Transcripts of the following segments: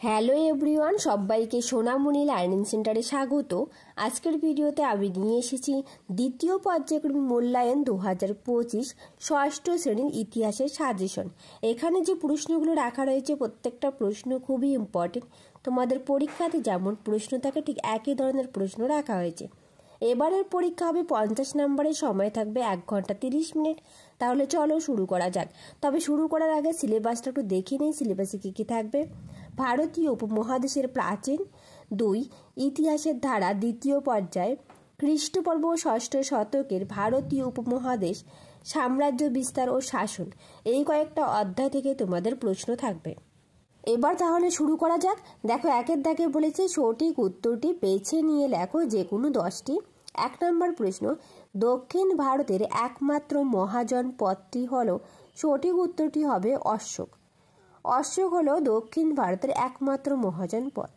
Hello everyone, সবাইকে সোনামণি learning সেন্টারে স্বাগত। আজকের ভিডিওতে আমি নিয়ে এসেছি দ্বিতীয় পর্যায়ক্রমিক মূল্যায়ন 2025 ষষ্ঠ শ্রেণীর ইতিহাসের সাজেশন। এখানে যে প্রশ্নগুলো রাখা রয়েছে প্রত্যেকটা প্রশ্ন খুবই ইম্পর্টেন্ট। তোমাদের পরীক্ষাতে যেমন প্রশ্ন থাকে ঠিক একই ধরনের প্রশ্ন রাখা হয়েছে। এবারের পরীক্ষা হবে 50 নম্বরের, সময় থাকবে 1 ঘন্টা 30 মিনিট। তাহলে চলো শুরু করা যাক। তবে শুরু করার আগে সিলেবাসটা একটু দেখে নেই, সিলেবাসে কী কী থাকবে। ভারতীয় উপমহাদেশের প্রাচীন, 2 ইতিহাসের ধারা দ্বিতীয় পর্যায়, খ্রিস্টপূর্ব 6ষ্ঠ শতকের ভারতীয় উপমহাদেশ, সাম্রাজ্য বিস্তার ও শাসন। এই কয়েকটা অধ্যায় থেকে তোমাদের প্রশ্ন থাকবে। এবার তাহলে শুরু করা যাক। দেখো, একের দাগে বলেছে সঠিক উত্তরটি বেছে নিয়ে লেখো যে কোনো 10টি। 1 নম্বর প্রশ্ন, দক্ষিণ ভারতের একমাত্র মহাজন পদটি হলো, সঠিক উত্তরটি হবে অশোক। অশোক হলো দক্ষিণ ভারতের একমাত্র মহাজন পদ।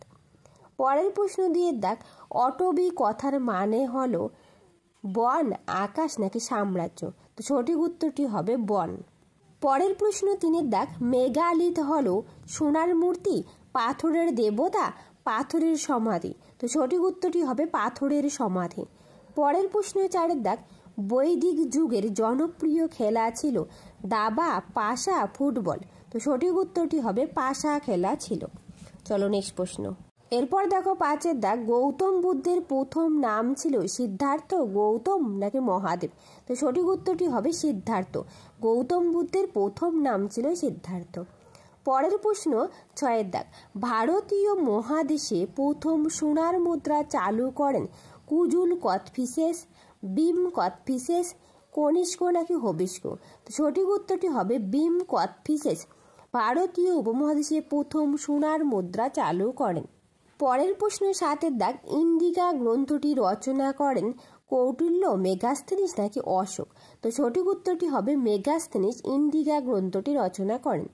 পরের প্রশ্ন দিয়ে দেখ, অটবি কথার মানে হলো বন, আকাশ নাকি সাম্রাজ্য। তো সঠিক উত্তরটি হবে বন। পরের প্রশ্ন 3 দেখ, মেগালিথ হলো সোনার মূর্তি, পাথরের দেবতা, পাথরের সমাধি। তো সঠিক উত্তরটি হবে পাথরের সমাধি। পরের প্রশ্ন 4 দেখ, বৈদিক যুগের জনপ্রিয় খেলা ছিল দাবা, পাশা, ফুটবল। তো সঠিক উত্তরটি হবে পাশা খেলা ছিল। চলো নেক্সট প্রশ্ন। এরপর দেখো 5 দেখ, গৌতম বুদ্ধের প্রথম নাম ছিল সিদ্ধার্থ, গৌতম নাকি মহাদেব। তো সঠিক উত্তরটি হবে সিদ্ধার্থ। গৌতম বুদ্ধের প্রথম নাম ছিল সিদ্ধার্থ। পরের প্রশ্ন 6 দেখ, ভারতীয় মহাদেশে প্রথম সোনার মুদ্রা চালু করেন কুজুল কথফিসেস, ভীম কথফিসেস, কনিষ্ক নাকি হবিষ্ক। তো সঠিক উত্তরটি হবে ভীম কথফিসেস ভারতীয় উপমহাদেশে প্রথম সোনার মুদ্রা চালু করেন। পরের প্রশ্ন 7 দেখ, ইন্ডিকা গ্রন্থটি রচনা করেন কৌটিল্য, মেগাস্থেনিস নাকি অশোক। তো সঠিক উত্তরটি হবে মেগাস্থেনিস ইন্ডিকা গ্রন্থটি রচনা করেন।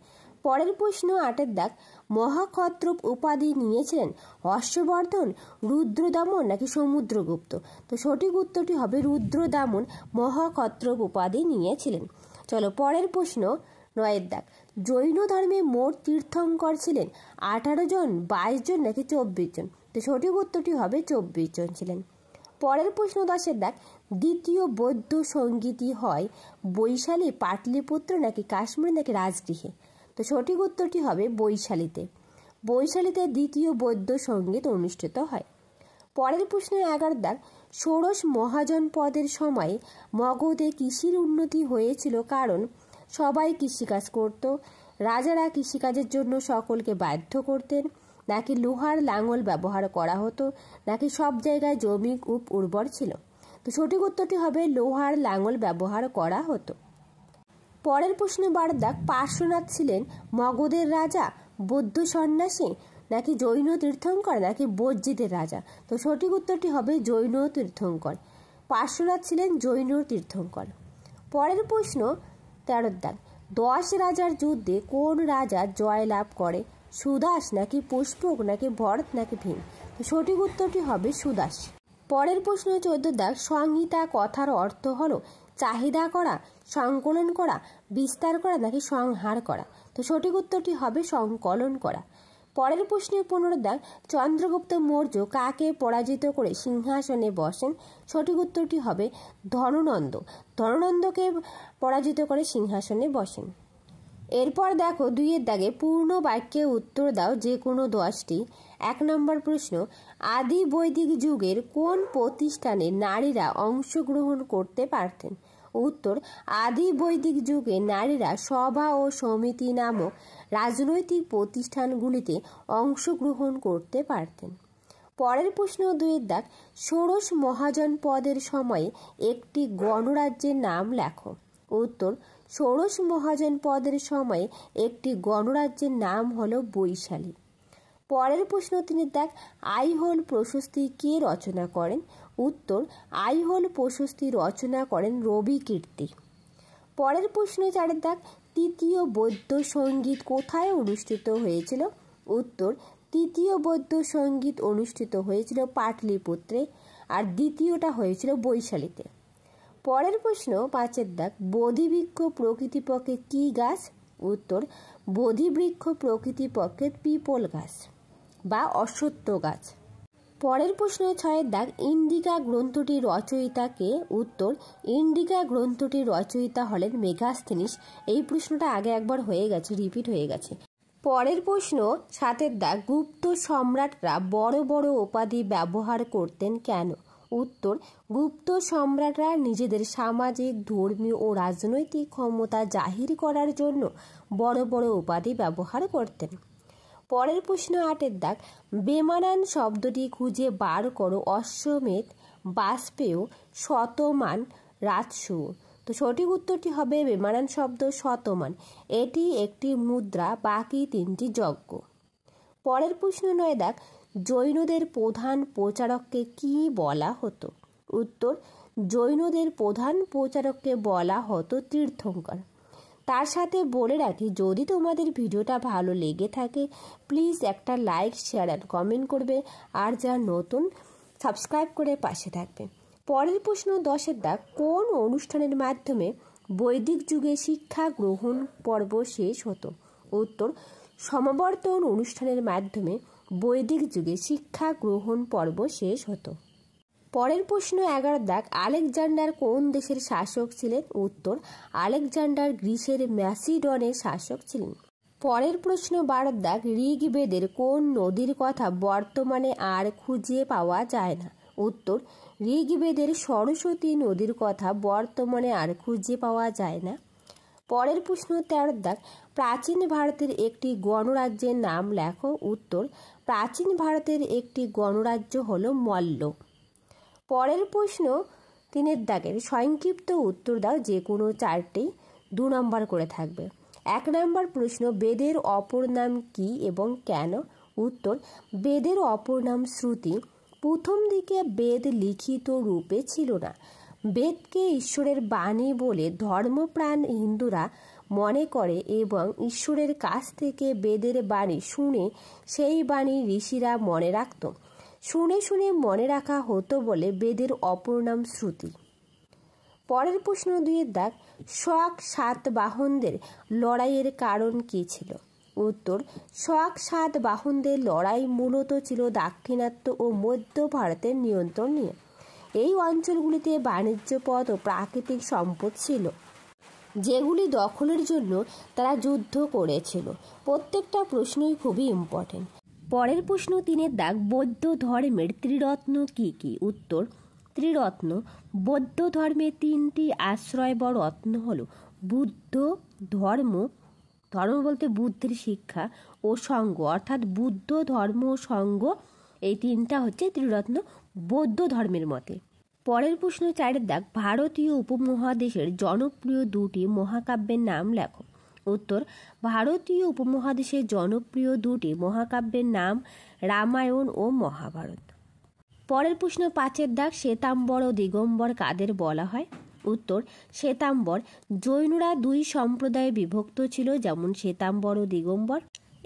পরের প্রশ্ন 8 দেখ, মহাক্ষত্রপ উপাধি নিয়েছিলেন হর্ষবর্ধন, রুদ্রদমন নাকি সমুদ্রগুপ্ত। তো সঠিক উত্তরটি হবে রুদ্রদমন মহাক্ষত্রপ উপাধি নিয়েছিলেন। চলো পরের প্রশ্ন 9 দেখ, জৈন ধর্মে মোট তীর্থঙ্কর ছিলেন 18 জন, 22 জন নাকি 24 জন। তো সঠিক উত্তরটি হবে 24 জন ছিলেন। পরের প্রশ্ন 10 দেখ, দ্বিতীয় বৌদ্ধ সঙ্গীতই হয় বৈশালী, পাটলিপুত্র নাকি কাশ্মীর নাকি রাজগৃহে। তো সঠিক উত্তরটি হবে বৈশালীতে। বৈশালীতে দ্বিতীয় বৌদ্ধ সঙ্গীত অনুষ্ঠিত হয়। পরের প্রশ্ন 11 দেখ, ষোড়শ মহাজন পদের সময় মগধে কৃষির উন্নতি হয়েছিল কারণ সবাই কৃষিকাজ করত, রাজারা কৃষিকাজের জন্য সকলকে বাধ্য করতেন, নাকি লোহার লাঙল ব্যবহার করা হতো, নাকি সব জায়গায় জমি খুব উর্বর ছিল। তো সঠিক উত্তরটি হবে লোহার লাঙল ব্যবহার করা হতো। পরের প্রশ্ন 12 দেখ, পার্শ্বনাথ ছিলেন মগধের রাজা, বৌদ্ধ সন্ন্যাসী নাকি জৈন তীর্থঙ্কর নাকি বজ্জিতের রাজা। তো সঠিক উত্তরটি হবে জৈন তীর্থঙ্কর। পার্শ্বনাথ ছিলেন জৈন তীর্থঙ্কর। পরের প্রশ্ন 13 দেখ, 10 রাজার যুদ্ধে কোন রাজা জয় লাভ করে, সুদাস নাকি পুষ্পক নাকি ভরত নাকি ভীম। তো সঠিক উত্তরটি হবে সুদাস। পরের প্রশ্ন 14 দেখ, সংহিতা কথার অর্থ হলো চাহিদা করা, সংকলন করা, বিস্তার করা নাকি সংহার করা। তো সঠিক উত্তরটি হবে সংকলন করা। পরের প্রশ্নে 15 দেখ, চন্দ্রগুপ্ত মৌর্য কাকে পরাজিত করে সিংহাসনে বসেন। সঠিক উত্তরটি হবে ধননন্দ। ধননন্দকে পরাজিত করে সিংহাসনে বসেন। এরপর দেখো 2 দাগে পূর্ণ বাক্যে উত্তর দাও যে কোনো 10টি। 1 নম্বর প্রশ্ন, আদি বৈদিক যুগের কোন প্রতিষ্ঠানে নারীরা অংশগ্রহণ করতে পারতেন। উত্তর, আদি বৈদিক যুগে নারীরা সভা ও সমিতি নামক রাজনৈতিক প্রতিষ্ঠানগুলিতে অংশগ্রহণ করতে পারতেন। পরের প্রশ্ন 2 দেখ, ষোড়শ মহাজন পদের সময়ে একটি গণরাজ্যের নাম লেখো। উত্তর, ষোড়শ মহাজন পদের সময়ে একটি গণরাজ্যের নাম হলো বৈশালী। পরের প্রশ্ন 3 দেখ, আইহোল প্রশস্তি কে রচনা করেন। উত্তর, আইহোল প্রশস্তি রচনা করেন রবি কীর্তি। পরের প্রশ্ন 4 দেখ, তৃতীয় বৌদ্ধ সঙ্গীত কোথায় অনুষ্ঠিত হয়েছিল। উত্তর, তৃতীয় বৌদ্ধ সঙ্গীত অনুষ্ঠিত হয়েছিল পাটলিপুত্রে, আর দ্বিতীয়টা হয়েছিল বৈশালীতে। পরের প্রশ্ন 5 দেখ, বোধিবৃক্ষ প্রকৃতিপক্ষে কি গাছ। উত্তর, বোধিবৃক্ষ প্রকৃতিপক্ষে পিপল গাছ। বা অশ্বত্থ গাছ। পরের প্রশ্ন 6 দাগ, ইন্ডিকা গ্রন্থটির রচয়িতা কে? উত্তর, ইন্ডিকা গ্রন্থটির রচয়িতা হলেন মেগাস্থেনিস। এই প্রশ্নটা আগে একবার হয়ে গেছে, রিপিট হয়ে গেছে। পরের প্রশ্ন 7 দাগ, গুপ্ত সম্রাটরা বড় বড় উপাধি ব্যবহার করতেন কেন? উত্তর, গুপ্ত সম্রাটরা নিজেদের সামাজিক, ধর্মীয় ও রাজনৈতিক ক্ষমতা জাহির করার জন্য বড় বড় উপাধি ব্যবহার করতেন। পরের প্রশ্ন 8 দাগ, বেমানান শব্দটি খুঁজে বার করো। অশ্বমেধ, বাষ্পেয়, শতমান, রাজসূয়। তো সঠিক উত্তরটি হবে বেমানান শব্দ শতমান। এটি একটি মুদ্রা, বাকি 3টি যজ্ঞ। পরের প্রশ্ন 9 দাগ, জৈনদের প্রধান প্রচারককে কি বলা হতো? উত্তর, জৈনদের প্রধান প্রচারককে বলা হতো তীর্থঙ্কর। তার সাথে বলে রাখি, যদি তোমাদের ভিডিওটা ভালো লেগে থাকে প্লিজ একটা লাইক, শেয়ার অ্যান্ড কমেন্ট করবে, আর যা নতুন সাবস্ক্রাইব করে পাশে থাকবে। পরের প্রশ্ন 10 দাগ, কোন অনুষ্ঠানের মাধ্যমে বৈদিক যুগে শিক্ষা গ্রহণ পর্ব শেষ হতো? উত্তর, সমাবর্তন অনুষ্ঠানের মাধ্যমে বৈদিক যুগে শিক্ষা গ্রহণ পর্ব শেষ হতো। পরের প্রশ্ন 11 দাগ, আলেকজান্ডার কোন দেশের শাসক ছিলেন? উত্তর, আলেকজান্ডার গ্রিসের ম্যাসিডনের শাসক ছিলেন। পরের প্রশ্ন 12 দাগ, ঋগ্বেদের কোন নদীর কথা বর্তমানে আর খুঁজে পাওয়া যায় না? উত্তর, ঋগ্বেদের সরস্বতী নদীর কথা বর্তমানে আর খুঁজে পাওয়া যায় না। পরের প্রশ্ন 13 দাগ, প্রাচীন ভারতের একটি গণরাজ্যের নাম লেখো। উত্তর, প্রাচীন ভারতের একটি গণরাজ্য হলো মল্ল। পরের প্রশ্ন 3 দাগের সংক্ষিপ্ত উত্তর দাও, যে কোনো 4টি 2 নম্বর করে থাকবে। 1 নম্বর প্রশ্ন, বেদের অপর নাম কি এবং কেন? উত্তর, বেদের অপর নাম শ্রুতি। প্রথম দিকে বেদ লিখিত রূপে ছিল না। বেদকে ঈশ্বরের বাণী বলে ধর্মপ্রাণ হিন্দুরা মনে করে এবং ঈশ্বরের কাছ থেকে বেদের বাণী শুনে সেই বাণী ঋষিরা মনে রাখত। শুনে শুনে মনে রাখা হতো বলে বেদের অপর নাম শ্রুতি। পরের প্রশ্ন 2 দাগ, শক সাতবাহনদের লড়াইয়ের কারণ কী ছিল? উত্তর, শক সাতবাহনদের লড়াই মূলত ছিল দাক্ষিণাত্য ও মধ্য ভারতের নিয়ন্ত্রণ নিয়ে। এই অঞ্চলগুলিতে বাণিজ্য পথ ও প্রাকৃতিক সম্পদ ছিল, যেগুলি দখলের জন্য তারা যুদ্ধ করেছিল। প্রত্যেকটা প্রশ্নই খুবই ইম্পর্টেন্ট। পরের প্রশ্ন 3 দাগ, বৌদ্ধ ধর্মের ত্রিরত্ন কি কি? উত্তর, ত্রিরত্ন বৌদ্ধ ধর্মের 3টি আশ্রয় বা রত্ন হলো বুদ্ধ ধর্ম, ধর্ম বলতে বুদ্ধের শিক্ষা, ও সঙ্গ, অর্থাৎ বুদ্ধ ধর্ম ও সঙ্গ, এই 3টা হচ্ছে ত্রিরত্ন বৌদ্ধ ধর্মের মতে। পরের প্রশ্ন 4 দাগ, ভারতীয় উপমহাদেশের জনপ্রিয় 2টি মহাকাব্যের নাম লেখো। উত্তর, ভারতীয় উপমহাদেশের জনপ্রিয় 2টি মহাকাব্যের নাম রামায়ণ ও মহাভারত। পরের প্রশ্ন 5 দাগ, শ্বেতাম্বর ও দিগম্বর কাদের বলা হয়? উত্তর, শ্বেতাম্বর জৈনরা 2 সম্প্রদায়ে বিভক্ত ছিল, যেমন শ্বেতাম্বর ও দিগম্বর।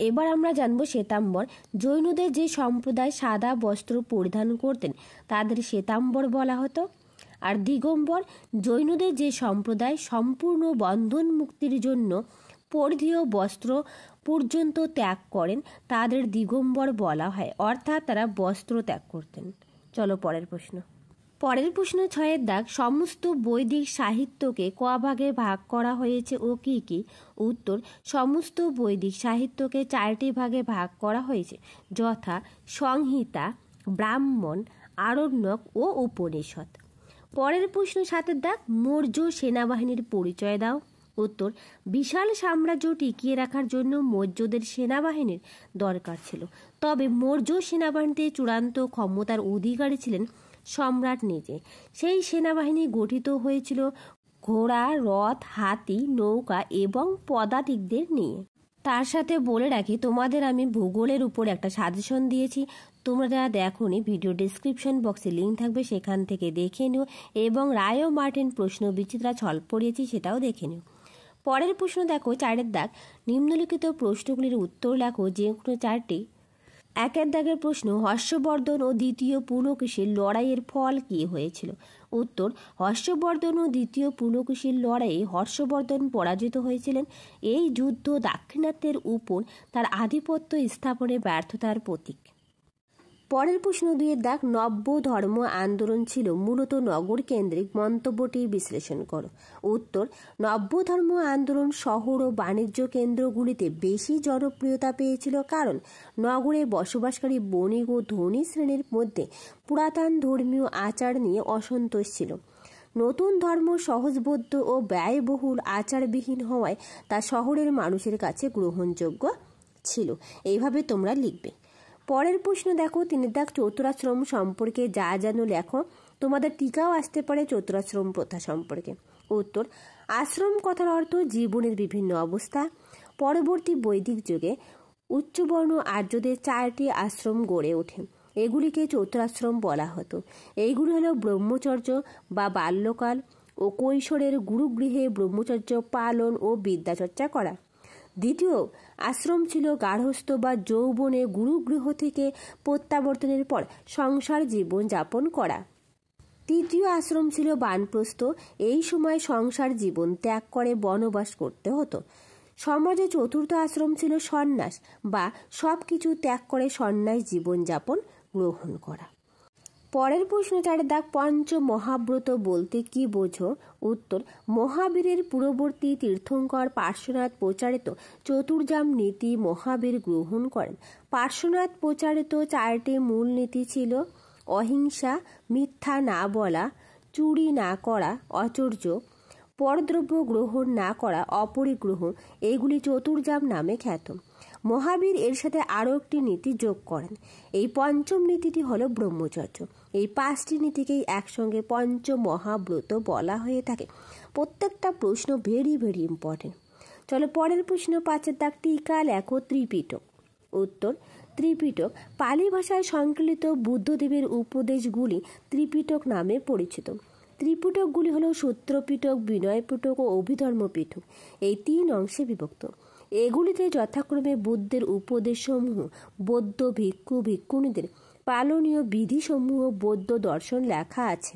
এবার আমরা জানবো শ্বেতাম্বর। জৈনদের যে সম্প্রদায় সাদা বস্ত্র পরিধান করতেন তাদের শ্বেতাম্বর বলা হতো। আর দিগম্বর জৈনদের যে সম্প্রদায় সম্পূর্ণ বন্ধন মুক্তির জন্য পরিধেয় বস্ত্র পর্যন্ত ত্যাগ করেন তাদের দিগম্বর বলা হয়, অর্থাৎ তারা বস্ত্র ত্যাগ করতেন। চলো পরের প্রশ্ন। পরের প্রশ্ন 6 দাগ, সমস্ত বৈদিক সাহিত্যকে ক ভাগে ভাগ করা হয়েছে ও কি কি? উত্তর, সমস্ত বৈদিক সাহিত্যকে 4টি ভাগে ভাগ করা হয়েছে, যথা সংহিতা, ব্রাহ্মণ, আরণ্যক ও উপনিষদ। পরের প্রশ্ন 7 দাগ, মৌর্য সেনাবাহিনীর পরিচয় দাও। উত্তর, বিশাল সাম্রাজ্য টিকিয়ে রাখার জন্য মৌর্যদের সেনাবাহিনীর দরকার ছিল, তবে মৌর্য সেনাবাহিনীতে চূড়ান্ত ক্ষমতার অধিকারী ছিলেন সম্রাট নিজে। সেই সেনাবাহিনী গঠিত হয়েছিল ঘোড়া, রথ, হাতি, নৌকা এবং পদাতিকদের নিয়ে। তার সাথে বলে রাখি, তোমাদের আমি ভূগোলের উপর একটা সাজেশন দিয়েছি, তোমরা যারা দেখোনি ভিডিও ডেসক্রিপশন বক্সে লিঙ্ক থাকবে, সেখান থেকে দেখে নিও, এবং রায় ও মার্টিন প্রশ্ন বিচিত্রা ছল পড়িয়েছি, সেটাও দেখে নিও। পরের প্রশ্ন দেখো 4 দাগ, নিম্নলিখিত প্রশ্নগুলির উত্তর লেখো, যে কোনো 4টি একের দাগের প্রশ্ন, হর্ষবর্ধন ও দ্বিতীয় পুলকেশীর লড়াইয়ের ফল কী হয়েছিল? উত্তর, হর্ষবর্ধন ও দ্বিতীয় পুলকেশীর লড়াইয়ে হর্ষবর্ধন পরাজিত হয়েছিলেন। এই যুদ্ধ দাক্ষিণাত্যের উপর তার আধিপত্য স্থাপনে ব্যর্থতার প্রতীক। পরের প্রশ্ন 2 দাগ, নব্য ধর্ম আন্দোলন ছিল মূলত নগর কেন্দ্রিক, মন্তব্যটি বিশ্লেষণ করো। উত্তর, নব্য ধর্ম আন্দোলন শহর ও বাণিজ্য কেন্দ্রগুলিতে বেশি জনপ্রিয়তা পেয়েছিল, কারণ নগরে বসবাসকারী বণিক ও ধনী শ্রেণীর মধ্যে পুরাতন ধর্মীয় আচার নিয়ে অসন্তোষ ছিল। নতুন ধর্ম সহজবোধ্য ও ব্যয়বহুল আচারবিহীন হওয়ায় তা শহরের মানুষের কাছে গ্রহণযোগ্য ছিল। এইভাবে তোমরা লিখবে। পরের প্রশ্ন দেখো 3 দাগ, চতুরাশ্রম সম্পর্কে যা জানো লেখো। তোমাদের টিকাও আসতে পারে চতুরাশ্রম প্রথা সম্পর্কে। উত্তর, আশ্রম কথার অর্থ জীবনের বিভিন্ন অবস্থা। পরবর্তী বৈদিক যুগে উচ্চবর্ণ আর্যদের 4টি আশ্রম গড়ে ওঠে। এগুলিকে চতুরাশ্রম বলা হতো। এইগুলি হলো ব্রহ্মচর্য বা বাল্যকাল ও কৈশোরের গুরুগৃহে ব্রহ্মচর্য পালন ও বিদ্যাচর্চা করা। দ্বিতীয় আশ্রম ছিল গার্হস্থ্য বা যৌবনে গুরুগৃহ থেকে প্রত্যাবর্তনের পর সংসার জীবন যাপন করা। তৃতীয় আশ্রম ছিল বানপ্রস্থ। এই সময় সংসার জীবন ত্যাগ করে বনবাস করতে হতো। সমাজে চতুর্থ আশ্রম ছিল সন্ন্যাস বা সব কিছু ত্যাগ করে সন্ন্যাস জীবনযাপন গ্রহণ করা। পরের প্রশ্ন 4 দাগ, পঞ্চ মহাব্রত বলতে কি বোঝো? উত্তর, মহাবীরের পূর্ববর্তী তীর্থঙ্কর পার্শ্বনাথ প্রচারিত চতুর্জাম নীতি মহাবীর গ্রহণ করেন। পার্শ্বনাথ প্রচারিত 4টি মূল নীতি ছিল অহিংসা, মিথ্যা না বলা, চুরি না করা, অচর্য, পরদ্রব্য গ্রহণ না করা, অপরিগ্রহ। এইগুলি চতুর্জাম নামে খ্যাত। মহাবীর এর সাথে আরও একটি নীতি যোগ করেন। এই পঞ্চম নীতিটি হল ব্রহ্মচর্য। এই 5টি নীতিকেই একসঙ্গে পঞ্চ মহাব্রত বলা হয়ে থাকে। প্রত্যেকটা প্রশ্ন ভেরি ভেরি ইম্পর্টেন্ট। চলো পরের প্রশ্ন 5 দাগ, টিকা লেখো ত্রিপিটক। উত্তর, ত্রিপিটক পালি ভাষায় সংকলিত বুদ্ধদেবের উপদেশগুলি ত্রিপিটক নামে পরিচিত। ত্রিপিটকগুলি হল সূত্রপিটক, বিনয় পিটক ও অভিধর্ম পিটক। এই 3 অংশে বিভক্ত। এগুলিতে যথাক্রমে বুদ্ধের উপদেশসমূহ, বৌদ্ধ ভিক্ষু ভিক্ষুণীদের পালনীয় বিধিসমূহ, বৌদ্ধ দর্শন লেখা আছে।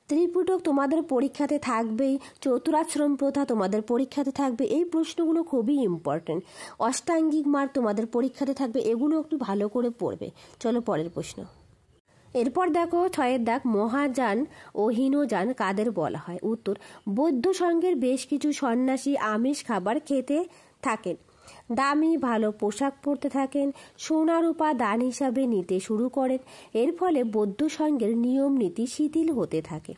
ত্রিপিটক তোমাদের পরীক্ষাতে থাকবেই, চতুরাশ্রম প্রথা তোমাদের পরীক্ষাতে থাকবে। এই প্রশ্নগুলো খুবই ইম্পর্টেন্ট। অষ্টাঙ্গিক মার্গ তোমাদের পরীক্ষাতে থাকবে, এগুলো একটু ভালো করে পড়বে। চলো পরের প্রশ্ন। এরপর দেখো 6 দাগ, মহাযান ও হীনযান কাদের বলা হয়? উত্তর, বৌদ্ধ সংঘের বেশ কিছু সন্ন্যাসী আমিষ খাবার খেতে থাকেন, দামি ভালো পোশাক পরতে থাকেন, সোনা রূপা দান হিসাবে নিতে শুরু করেন। এর ফলে বৌদ্ধ সংঘের নিয়ম নীতি শিথিল হতে থাকে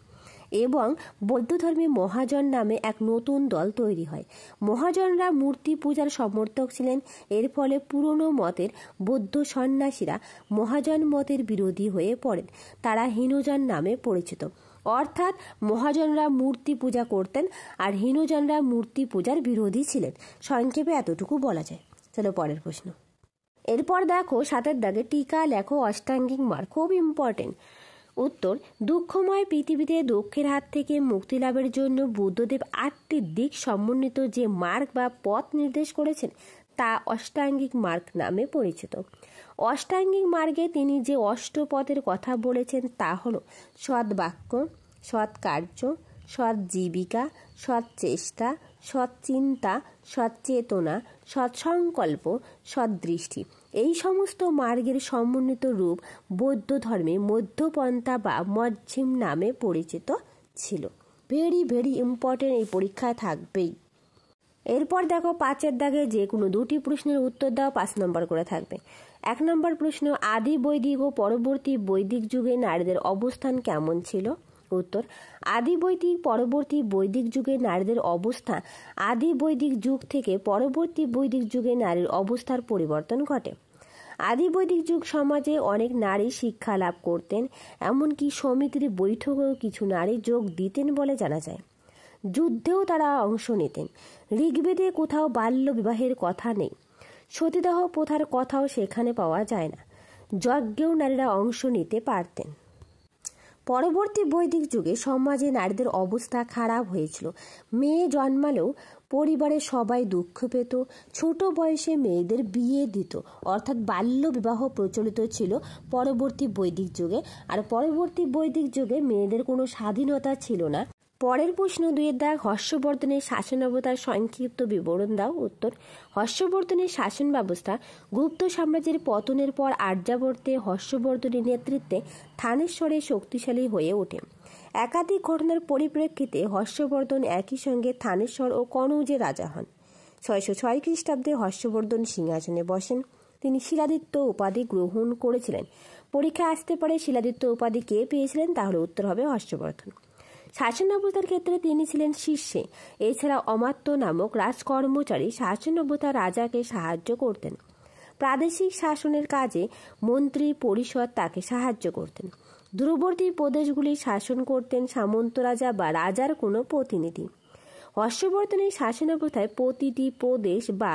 এবং বৌদ্ধ ধর্মে মহাজন নামে এক নতুন দল তৈরি হয়। মহাজনরা মূর্তি পূজার সমর্থক ছিলেন। এর ফলে পুরনো মতের বৌদ্ধ সন্ন্যাসীরা মহাজন মতের বিরোধী হয়ে পড়েন। তারা হীনযান নামে পরিচিত। অর্থাৎ মহাজনরা মূর্তি পূজা করতেন আর হীনযানরা মূর্তি পূজার বিরোধী ছিলেন। সংক্ষেপে এতটুকু বলা যায়। চলো পরের প্রশ্ন। এরপর দেখো 7 দাগে, টিকা লেখো অষ্টাঙ্গিক মার্গ। খুব ইম্পর্টেন্ট। উত্তর, দুঃখময় পৃথিবীতে দুঃখের হাত থেকে মুক্তি লাভের জন্য বুদ্ধদেব 8টি দিক সমন্বিত যে মার্গ বা পথ নির্দেশ করেছেন তা অষ্টাঙ্গিক মার্গ নামে পরিচিত। অষ্টাঙ্গিক মার্গে তিনি যে অষ্টপথের কথা বলেছেন তা হল সৎ বাক্য, সৎ কার্য, সৎ জীবিকা, সৎ চেষ্টা, সৎ চিন্তা, সৎ চেতনা, সৎ সংকল্প, সৎ দৃষ্টি। এই সমস্ত মার্গের সমন্বিত রূপ বৌদ্ধ ধর্মে মধ্যপন্থা বা মধ্যম নামে পরিচিত ছিল। ভেরি ভেরি ইম্পর্টেন্ট, এই পরীক্ষায় থাকবেই। এরপর দেখো 5 দাগে যে কোনো 2টি প্রশ্নের উত্তর দাও, 5 নম্বর করে থাকবে। 1 নম্বর প্রশ্ন, আদি বৈদিক ও পরবর্তী বৈদিক যুগে নারীদের অবস্থান কেমন ছিল? উত্তর, আদি বৈদিক পরবর্তী বৈদিক যুগে নারীদের অবস্থা আদি বৈদিক যুগ থেকে পরবর্তী বৈদিক যুগে নারীর অবস্থার পরিবর্তন ঘটে। আদি বৈদিক যুগ সমাজে অনেক নারী শিক্ষা লাভ করতেন, এমনকি সমিতির বৈঠকেও কিছু নারী যোগ দিতেন বলে জানা যায়। যুদ্ধেও তারা অংশ নিতেন। ঋগ্বেদে কোথাও বাল্য বিবাহের কথা নেই। সতীদাহ প্রথার কথাও সেখানে পাওয়া যায় না। যজ্ঞেও নারীরা অংশ নিতে পারতেন। পরবর্তী বৈদিক যুগে সমাজে নারীদের অবস্থা খারাপ হয়েছিল। মেয়ে জন্মালেও পরিবারের সবাই দুঃখ পেত। ছোট বয়সে মেয়েদের বিয়ে দিত, অর্থাৎ বাল্য বিবাহ প্রচলিত ছিল পরবর্তী বৈদিক যুগে। আর পরবর্তী বৈদিক যুগে মেয়েদের কোনো স্বাধীনতা ছিল না। পরের প্রশ্ন 2-এর দাগ, হর্ষবর্ধনের শাসনাবতার সংক্ষিপ্ত বিবরণ দাও। উত্তর: হর্ষবর্ধনের শাসন ব্যবস্থা গুপ্ত সাম্রাজ্যের পতনের পর আর্যাবর্তে হর্ষবর্ধনের নেতৃত্বে থানেশ্বরে শক্তিশালী হয়ে ওঠে। একাধিক ঘটনার পরিপ্রেক্ষিতে হর্ষবর্ধন একই সঙ্গে থানেশ্বর ও কনৌজের রাজা হন। 606 খ্রিস্টাব্দে হর্ষবর্ধন সিংহাসনে বসেন। তিনি শিলাদিত্য উপাধি গ্রহণ করেছিলেন। পরীক্ষায় আসতে পারে শিলাদিত্য উপাধি কে পেয়েছিলেন, তাহলে উত্তর হবে হর্ষবর্ধন। শাসন ব্যবস্থার ক্ষেত্রে তিনি ছিলেন শীর্ষে। এছাড়া অমাত্য নামক রাজকর্মচারী শাসন ব্যবস্থার রাজাকে সাহায্য করতেন। প্রাদেশিক শাসনের কাজে মন্ত্রী পরিষদ তাকে সাহায্য করতেন। দূরবর্তী প্রদেশগুলি শাসন করতেন সামন্ত রাজা বা রাজার কোনো প্রতিনিধি। হর্ষবর্ধনের শাসন ব্যবস্থায় প্রতিটি প্রদেশ বা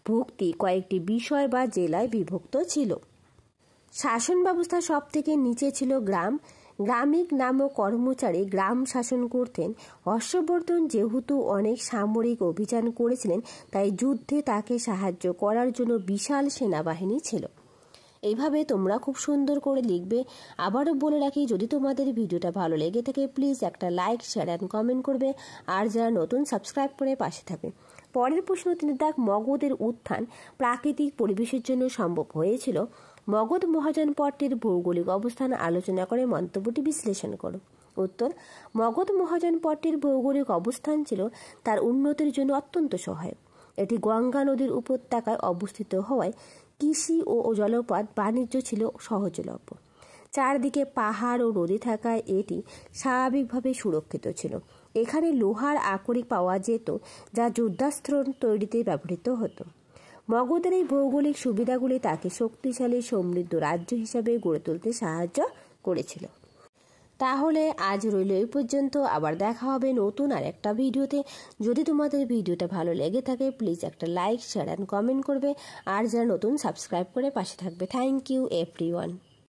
ভুক্তি কয়েকটি বিষয় বা জেলায় বিভক্ত ছিল। শাসন ব্যবস্থা সব থেকে নিচে ছিল গ্রাম। গ্রামিক নামক কর্মচারী গ্রাম শাসন করতেন। হর্ষবর্ধন যেহেতু অনেক সামরিক অভিযান করেছিলেন, তাই যুদ্ধে তাকে সাহায্য করার জন্য বিশাল সেনাবাহিনী ছিল। এইভাবে তোমরা খুব সুন্দর করে লিখবে। আবারও বলে রাখি, যদি তোমাদের ভিডিওটা ভালো লেগে থাকে প্লিজ একটা লাইক, শেয়ার অ্যান্ড কমেন্ট করবে। আর যারা নতুন সাবস্ক্রাইব করে পাশে থাকবে। পরের প্রশ্ন 3 দাগ, মগধের উত্থান প্রাকৃতিক পরিবেশের জন্য সম্ভব হয়েছিল। মগধ মহাজনপট্টির ভৌগোলিক অবস্থান আলোচনা করে মন্তব্যটি বিশ্লেষণ করো। উত্তর: মগধ মহাজনপট্টির ভৌগোলিক অবস্থান ছিল তার উন্নতির জন্য অত্যন্ত সহায়ক। এটি গঙ্গা নদীর উপত্যকায় অবস্থিত হওয়ায় কৃষি ও জলপথ বাণিজ্য ছিল সহজলভ্য। চারদিকে পাহাড় ও নদী থাকায় এটি স্বাভাবিকভাবে সুরক্ষিত ছিল। এখানে লোহার আকরিক পাওয়া যেত, যা যুদ্ধাস্ত্র তৈরিতে ব্যবহৃত হতো। মগধের এই ভৌগোলিক সুবিধাগুলি তাকে শক্তিশালী সমৃদ্ধ রাজ্য হিসাবে গড়ে তুলতে সাহায্য করেছিল। তাহলে আজ রইল এই পর্যন্ত। আবার দেখা হবে নতুন আর একটা ভিডিওতে। যদি তোমাদের ভিডিওটা ভালো লেগে থাকে প্লিজ একটা লাইক, শেয়ার অ্যান্ড কমেন্ট করবে। আর যারা নতুন সাবস্ক্রাইব করে পাশে থাকবে। Thank you everyone.